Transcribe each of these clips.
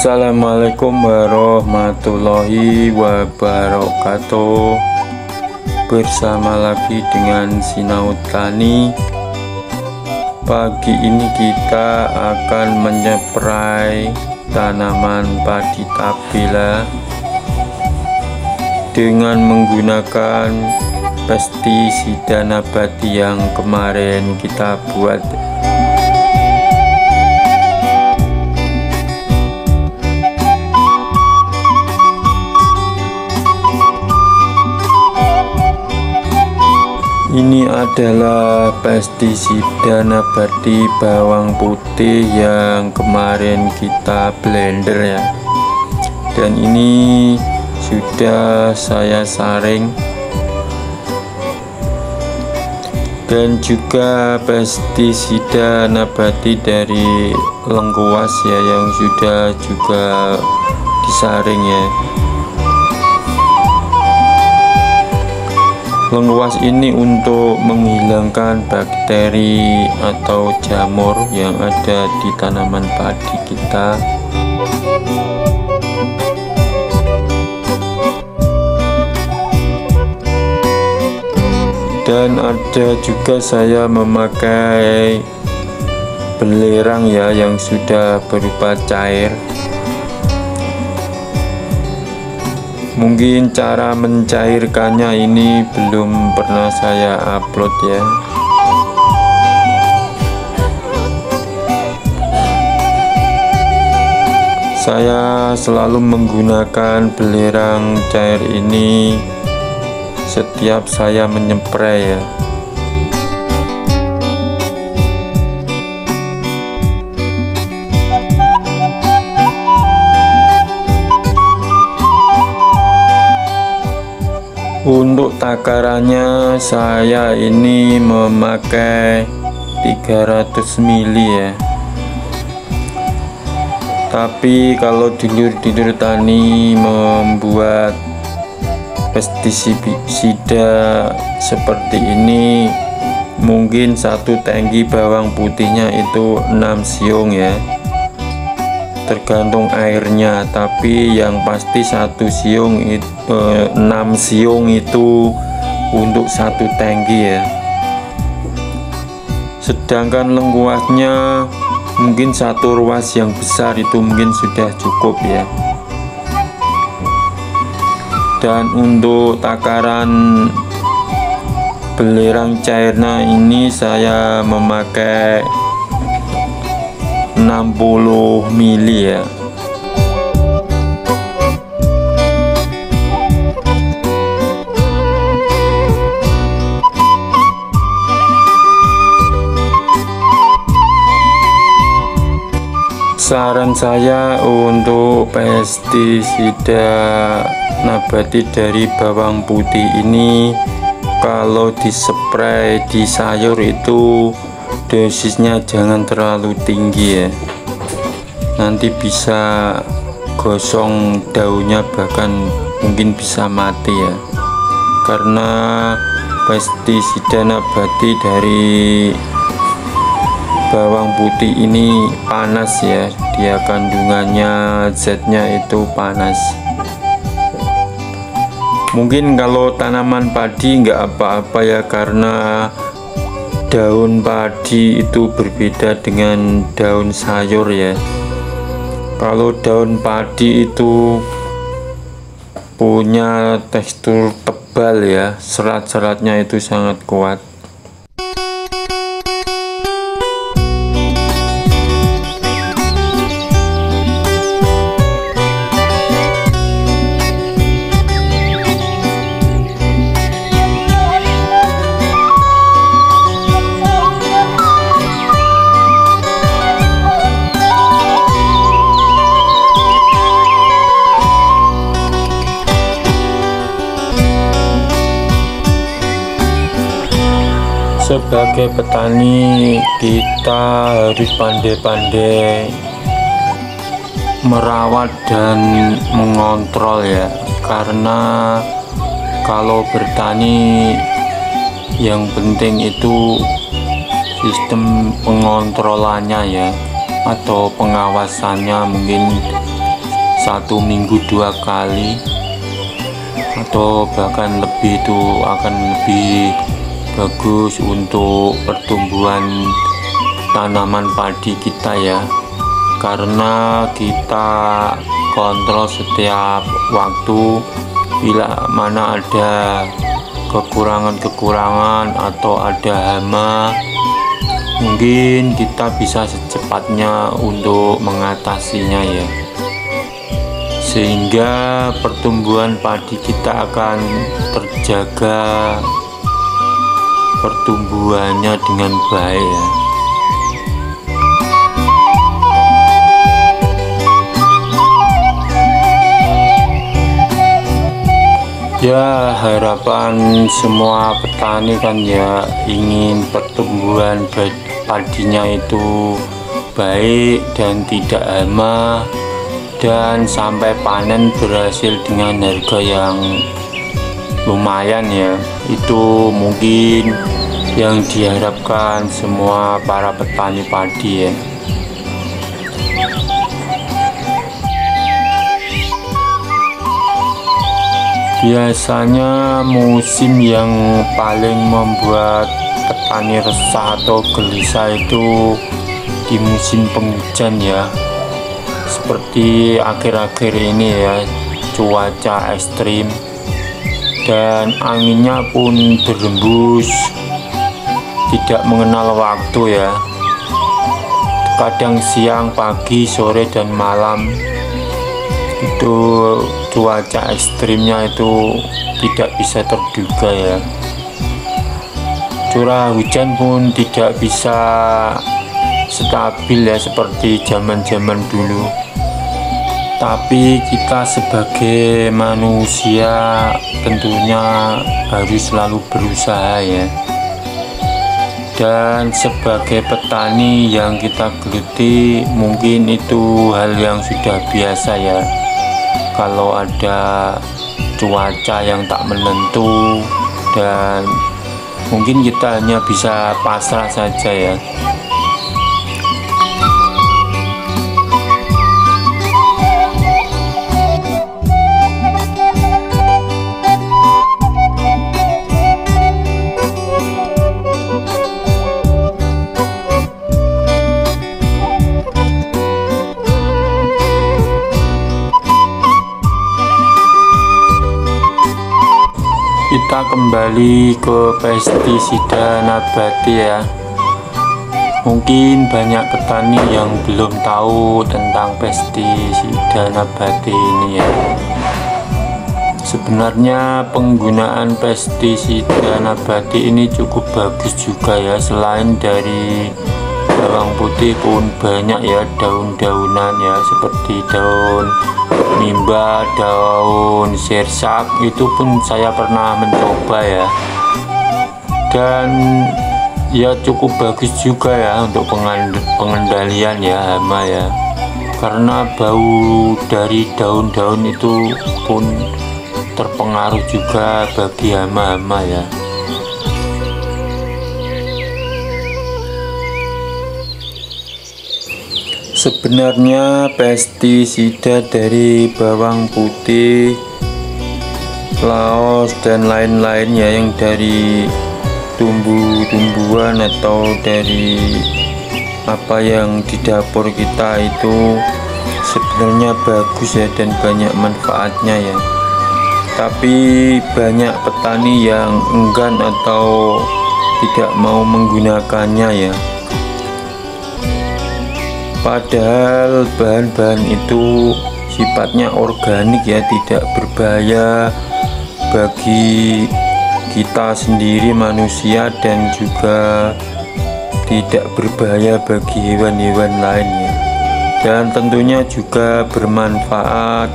Assalamualaikum warahmatullahi wabarakatuh. Bersama lagi dengan Sinau Tani. Pagi ini kita akan menyeprai tanaman padi tabela dengan menggunakan pestisida nabati yang kemarin kita buat. Ini adalah pestisida nabati bawang putih yang kemarin kita blender ya, dan ini sudah saya saring, dan juga pestisida nabati dari lengkuas ya yang sudah juga disaring ya. Lengkuas ini untuk menghilangkan bakteri atau jamur yang ada di tanaman padi kita. Dan ada juga saya memakai belerang ya yang sudah berupa cair. Mungkin cara mencairkannya ini belum pernah saya upload ya. Saya selalu menggunakan belerang cair ini setiap saya menyepray ya. Untuk takarannya saya ini memakai 300 ml ya. Tapi kalau dulur-dulur tani membuat pestisida seperti ini, mungkin satu tangki bawang putihnya itu 6 siung ya, tergantung airnya. Tapi yang pasti satu siung itu 6 siung itu untuk satu tangki ya. Sedangkan lengkuasnya mungkin satu ruas yang besar itu mungkin sudah cukup ya. Dan untuk takaran belerang cairnya ini saya memakai 60 ml ya. Saran saya untuk pestisida nabati dari bawang putih ini, kalau dispray di sayur itu dosisnya jangan terlalu tinggi ya, nanti bisa gosong daunnya, bahkan mungkin bisa mati ya, karena pestisida nabati dari bawang putih ini panas ya, dia kandungannya zatnya itu panas. Mungkin kalau tanaman padi nggak apa-apa ya, karena daun padi itu berbeda dengan daun sayur ya. Kalau daun padi itu punya tekstur tebal ya, serat-seratnya itu sangat kuat. Sebagai petani kita harus pandai-pandai merawat dan mengontrol ya, karena kalau bertani yang penting itu sistem pengontrolannya ya, atau pengawasannya mungkin 1 minggu 2 kali atau bahkan lebih, itu akan lebih bagus untuk pertumbuhan tanaman padi kita ya, karena kita kontrol setiap waktu. Bila mana ada kekurangan atau ada hama, mungkin kita bisa secepatnya untuk mengatasinya ya, sehingga pertumbuhan padi kita akan terjaga pertumbuhannya dengan baik ya. Ya, harapan semua petani kan ya ingin pertumbuhan padinya itu baik dan tidak hama, dan sampai panen berhasil dengan harga yang lumayan ya. Itu mungkin yang diharapkan semua para petani padi ya. Biasanya musim yang paling membuat petani resah atau gelisah itu di musim penghujan ya, seperti akhir-akhir ini ya, cuaca ekstrim dan anginnya pun berembus, tidak mengenal waktu ya, kadang siang, pagi, sore, dan malam. Itu cuaca ekstrimnya itu tidak bisa terduga ya. Curah hujan pun tidak bisa stabil ya seperti zaman-zaman dulu. Tapi kita sebagai manusia tentunya harus selalu berusaha ya. Dan sebagai petani yang kita geluti, mungkin itu hal yang sudah biasa ya. Kalau ada cuaca yang tak menentu, dan mungkin kita hanya bisa pasrah saja ya. Kita kembali ke pestisida nabati ya. Mungkin banyak petani yang belum tahu tentang pestisida nabati ini ya. Sebenarnya penggunaan pestisida nabati ini cukup bagus juga ya. Selain dari bawang putih pun banyak ya daun-daunan ya, seperti daun mimba, daun sirsak, itu pun saya pernah mencoba ya, dan ya cukup bagus juga ya untuk pengendalian ya hama ya, karena bau dari daun-daun itu pun terpengaruh juga bagi hama-hama ya. Sebenarnya pestisida dari bawang putih, laos, dan lain-lainnya yang dari tumbuh-tumbuhan atau dari apa yang di dapur kita itu sebenarnya bagus ya dan banyak manfaatnya ya. Tapi banyak petani yang enggan atau tidak mau menggunakannya ya. Padahal bahan-bahan itu sifatnya organik ya, tidak berbahaya bagi kita sendiri manusia, dan juga tidak berbahaya bagi hewan-hewan lainnya, dan tentunya juga bermanfaat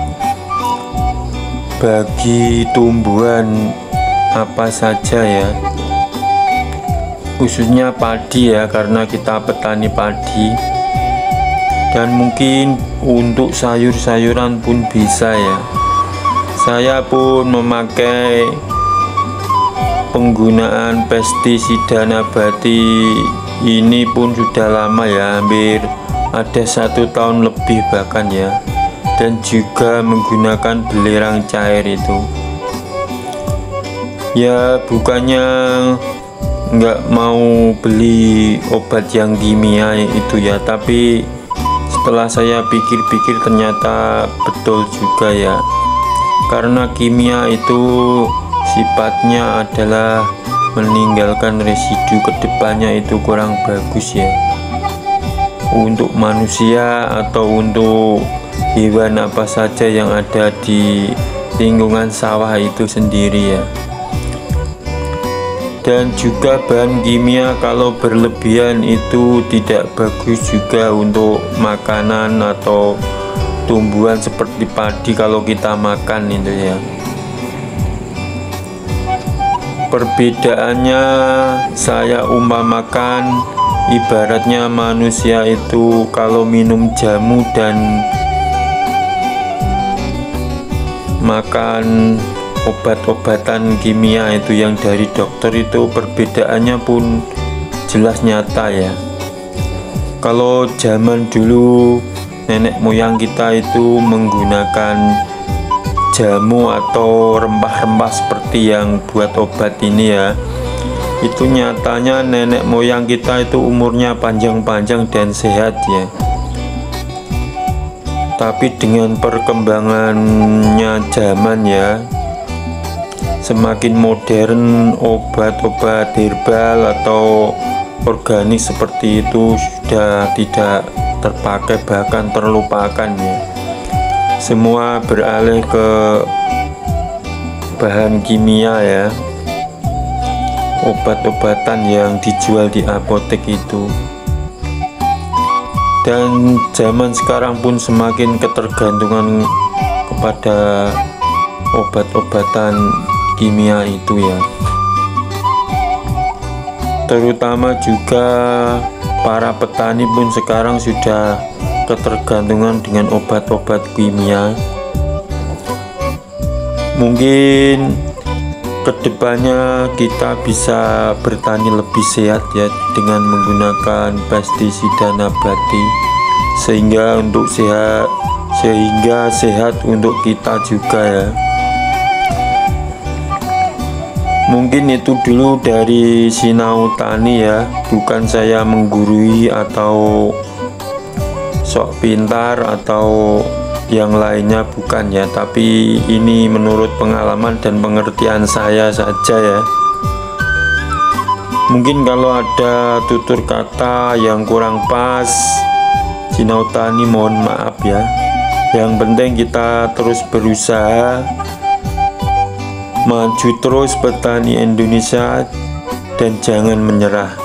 bagi tumbuhan apa saja ya, khususnya padi ya, karena kita petani padi. Dan mungkin untuk sayur-sayuran pun bisa ya. Saya pun memakai penggunaan pestisida nabati ini pun sudah lama ya, hampir ada 1 tahun lebih bahkan ya. dan juga menggunakan belerang cair itu. Ya bukannya nggak mau beli obat yang kimia itu ya, tapi setelah saya pikir-pikir ternyata betul juga ya, karena kimia itu sifatnya adalah meninggalkan residu, kedepannya itu kurang bagus ya untuk manusia atau untuk hewan apa saja yang ada di lingkungan sawah itu sendiri ya. Dan juga bahan kimia kalau berlebihan itu tidak bagus juga untuk makanan atau tumbuhan seperti padi kalau kita makan itu ya. Perbedaannya saya umpamakan ibaratnya manusia itu kalau minum jamu dan makan obat-obatan kimia itu yang dari dokter itu perbedaannya pun jelas nyata ya. Kalau zaman dulu nenek moyang kita itu menggunakan jamu atau rempah-rempah seperti yang buat obat ini ya, itu nyatanya nenek moyang kita itu umurnya panjang-panjang dan sehat ya. Tapi dengan perkembangannya zaman ya, semakin modern, obat-obat herbal atau organik seperti itu sudah tidak terpakai, bahkan terlupakan ya. Semua beralih ke bahan kimia ya, obat-obatan yang dijual di apotek itu. Dan zaman sekarang pun semakin ketergantungan kepada obat-obatan kimia itu ya. Terutama juga para petani pun sekarang sudah ketergantungan dengan obat-obat kimia. Mungkin kedepannya kita bisa bertani lebih sehat ya dengan menggunakan pestisida nabati, sehingga sehat untuk kita juga ya. Mungkin itu dulu dari Sinau Tani ya, bukan saya menggurui atau sok pintar atau yang lainnya, bukan ya, tapi ini menurut pengalaman dan pengertian saya saja ya. Mungkin kalau ada tutur kata yang kurang pas, Sinau Tani mohon maaf ya. Yang penting kita terus berusaha, maju terus petani Indonesia dan jangan menyerah.